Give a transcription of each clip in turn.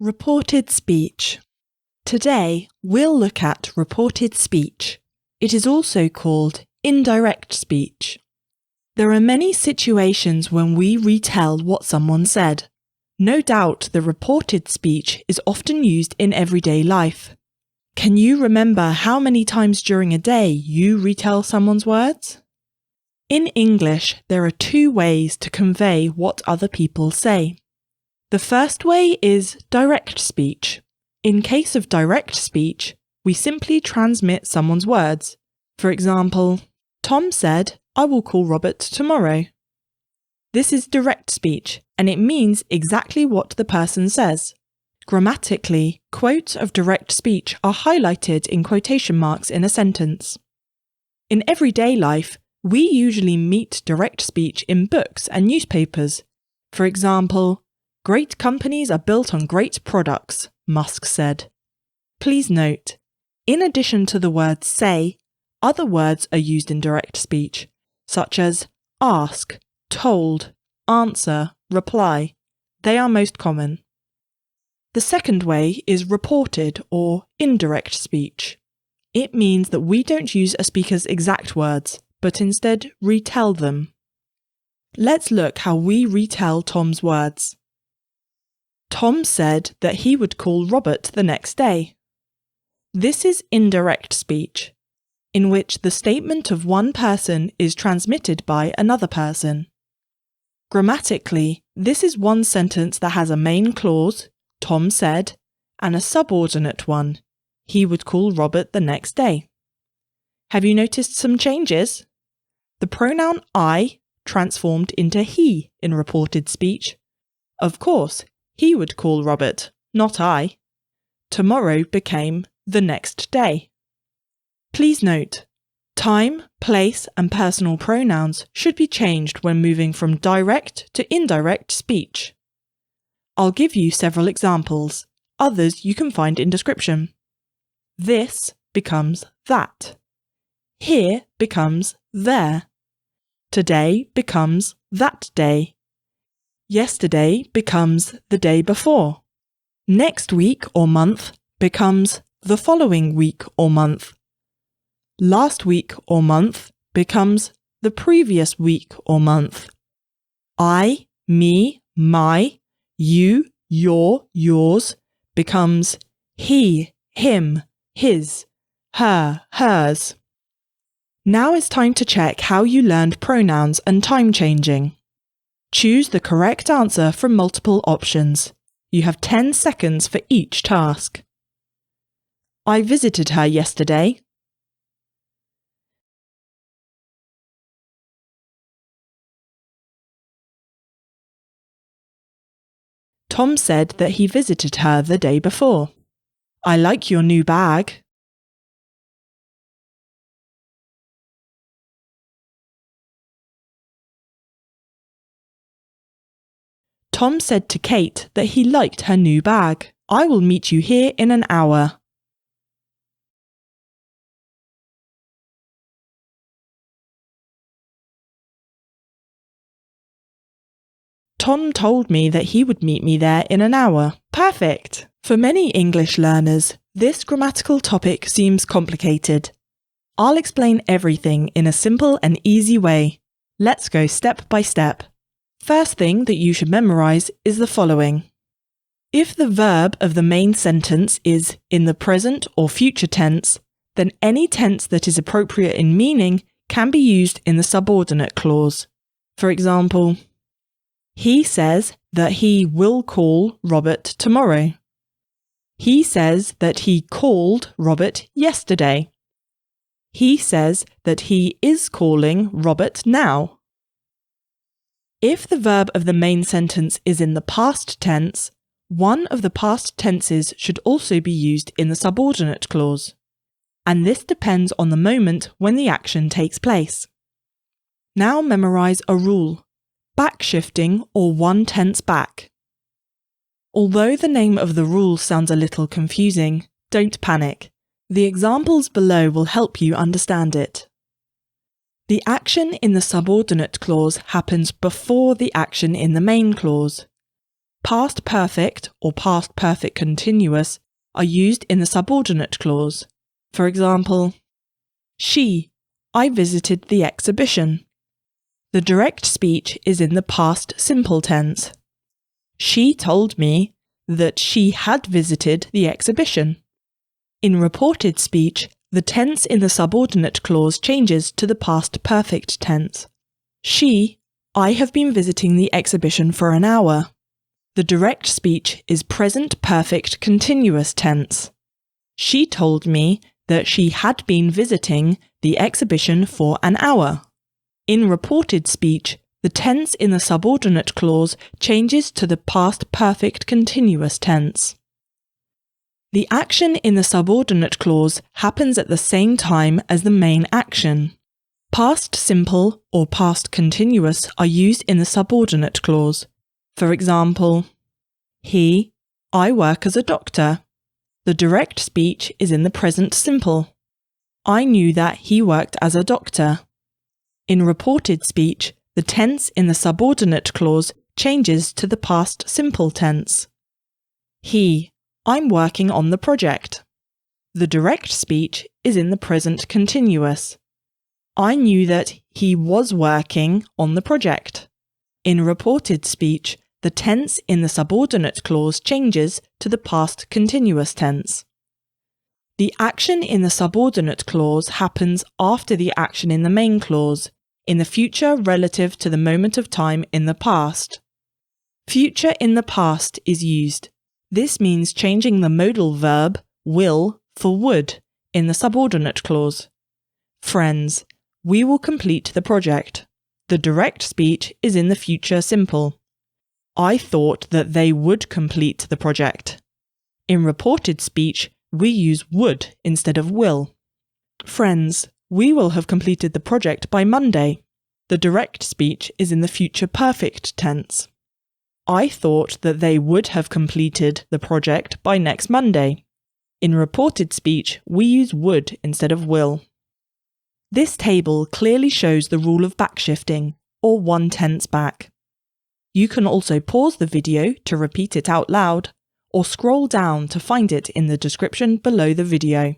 Reported speech. Today, we'll look at reported speech. It is also called indirect speech. There are many situations when we retell what someone said. No doubt the reported speech is often used in everyday life. Can you remember how many times during a day you retell someone's words? In English, there are two ways to convey what other people say. The first way is direct speech. In case of direct speech, we simply transmit someone's words. For example, Tom said, "I will call Robert tomorrow." This is direct speech, and it means exactly what the person says. Grammatically, quotes of direct speech are highlighted in quotation marks in a sentence. In everyday life, we usually meet direct speech in books and newspapers. For example, "Great companies are built on great products," Musk said. Please note, in addition to the word say, other words are used in direct speech, such as ask, told, answer, reply. They are most common. The second way is reported or indirect speech. It means that we don't use a speaker's exact words, but instead retell them. Let's look how we retell Tom's words. Tom said that he would call Robert the next day. This is indirect speech, in which the statement of one person is transmitted by another person. Grammatically, this is one sentence that has a main clause, Tom said, and a subordinate one, he would call Robert the next day. Have you noticed some changes? The pronoun I transformed into he in reported speech. Of course, he would call Robert, not I. Tomorrow became the next day. Please note, time, place, and personal pronouns should be changed when moving from direct to indirect speech. I'll give you several examples. Others you can find in description. This becomes that. Here becomes there. Today becomes that day. Yesterday becomes the day before. Next week or month becomes the following week or month. Last week or month becomes the previous week or month. I, me, my, you, your, yours becomes he, him, his, her, hers. Now it's time to check how you learned pronouns and time changing. Choose the correct answer from multiple options. You have 10 seconds for each task. I visited her yesterday. Tom said that he visited her the day before. I like your new bag. Tom said to Kate that he liked her new bag. I will meet you here in an hour. Tom told me that he would meet me there in an hour. Perfect! For many English learners, this grammatical topic seems complicated. I'll explain everything in a simple and easy way. Let's go step by step. First thing that you should memorize is the following. If the verb of the main sentence is in the present or future tense, then any tense that is appropriate in meaning can be used in the subordinate clause. For example, he says that he will call Robert tomorrow. He says that he called Robert yesterday. He says that he is calling Robert now. If the verb of the main sentence is in the past tense, one of the past tenses should also be used in the subordinate clause, and this depends on the moment when the action takes place. Now memorize a rule, backshifting or one tense back. Although the name of the rule sounds a little confusing, don't panic. The examples below will help you understand it. The action in the subordinate clause happens before the action in the main clause. past perfect or past perfect continuous are used in the subordinate clause. For example, I visited the exhibition. The direct speech is in the past simple tense. She told me that she had visited the exhibition. In reported speech, the tense in the subordinate clause changes to the past perfect tense. I have been visiting the exhibition for an hour. The direct speech is present perfect continuous tense. She told me that she had been visiting the exhibition for an hour. In reported speech, the tense in the subordinate clause changes to the past perfect continuous tense. The action in the subordinate clause happens at the same time as the main action. Past simple or past continuous are used in the subordinate clause. For example, I work as a doctor. The direct speech is in the present simple. I knew that he worked as a doctor. In reported speech, the tense in the subordinate clause changes to the past simple tense. I'm working on the project. The direct speech is in the present continuous. I knew that he was working on the project. In reported speech, the tense in the subordinate clause changes to the past continuous tense. The action in the subordinate clause happens after the action in the main clause, in the future relative to the moment of time in the past. Future in the past is used. This means changing the modal verb will for would in the subordinate clause. Friends, we will complete the project. The direct speech is in the future simple. I thought that they would complete the project. In reported speech, we use would instead of will. Friends, we will have completed the project by Monday. The direct speech is in the future perfect tense. I thought that they would have completed the project by next Monday. In reported speech, we use would instead of will. This table clearly shows the rule of backshifting, or one tense back. You can also pause the video to repeat it out loud, or scroll down to find it in the description below the video.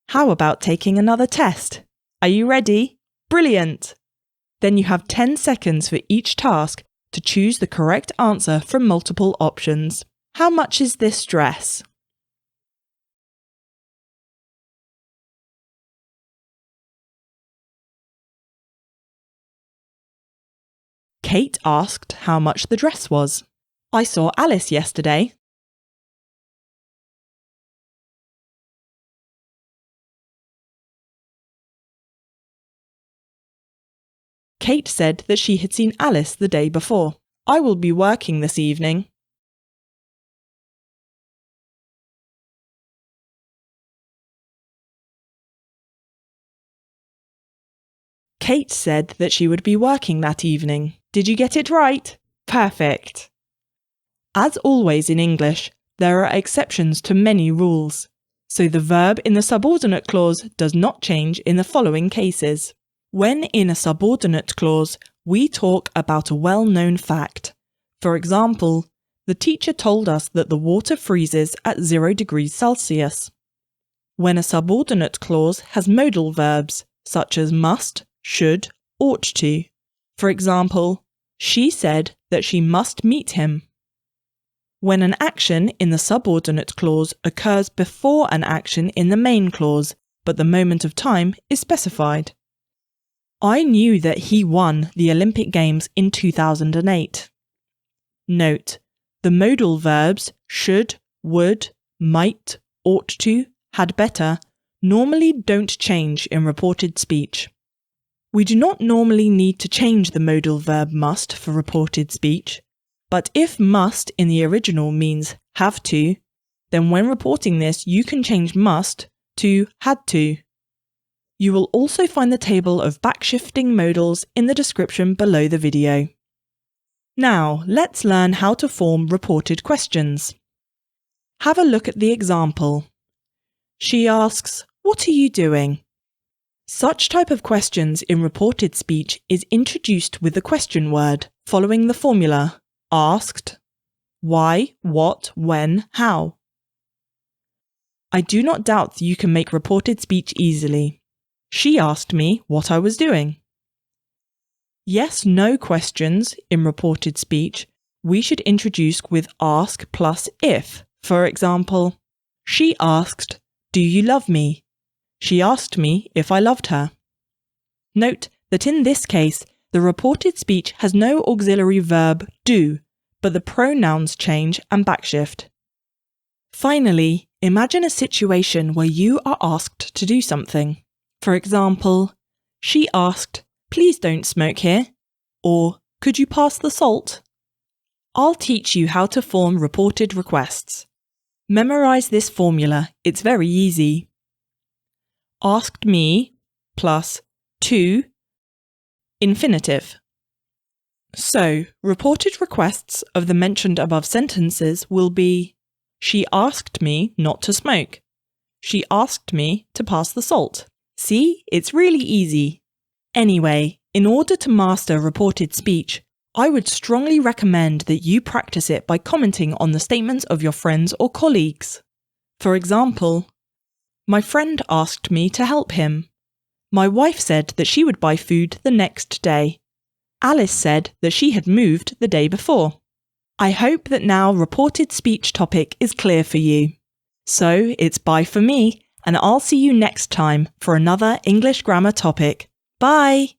How about taking another test? Are you ready? Brilliant! Then you have 10 seconds for each task to choose the correct answer from multiple options. How much is this dress? Kate asked how much the dress was. I saw Alice yesterday. Kate said that she had seen Alice the day before. I will be working this evening. Kate said that she would be working that evening. Did you get it right? Perfect! As always in English, there are exceptions to many rules, so the verb in the subordinate clause does not change in the following cases. When in a subordinate clause, we talk about a well-known fact. For example, the teacher told us that the water freezes at 0 degrees Celsius. When a subordinate clause has modal verbs, such as must, should, ought to. For example, she said that she must meet him. When an action in the subordinate clause occurs before an action in the main clause, but the moment of time is specified. I knew that he won the Olympic Games in 2008. Note, the modal verbs should, would, might, ought to, had better normally don't change in reported speech. We do not normally need to change the modal verb must for reported speech, but if must in the original means have to, then when reporting this you can change must to had to. You will also find the table of backshifting modals in the description below the video. Now, let's learn how to form reported questions. Have a look at the example. She asks, "What are you doing?" Such type of questions in reported speech is introduced with the question word, following the formula asked, why, what, when, how. I do not doubt that you can make reported speech easily. She asked me what I was doing. Yes/no questions in reported speech we should introduce with ask plus if. For example, she asked, "Do you love me?" She asked me if I loved her. Note that in this case, the reported speech has no auxiliary verb do, but the pronouns change and backshift. Finally, imagine a situation where you are asked to do something. For example, she asked, "Please don't smoke here," or "Could you pass the salt?" I'll teach you how to form reported requests. Memorize this formula, it's very easy. Asked me plus to infinitive. So, reported requests of the mentioned above sentences will be: she asked me not to smoke. She asked me to pass the salt. See, it's really easy. Anyway, in order to master reported speech, I would strongly recommend that you practice it by commenting on the statements of your friends or colleagues. For example, my friend asked me to help him. My wife said that she would buy food the next day. Alice said that she had moved the day before. I hope that now reported speech topic is clear for you. So it's bye for me, and I'll see you next time for another English grammar topic. Bye!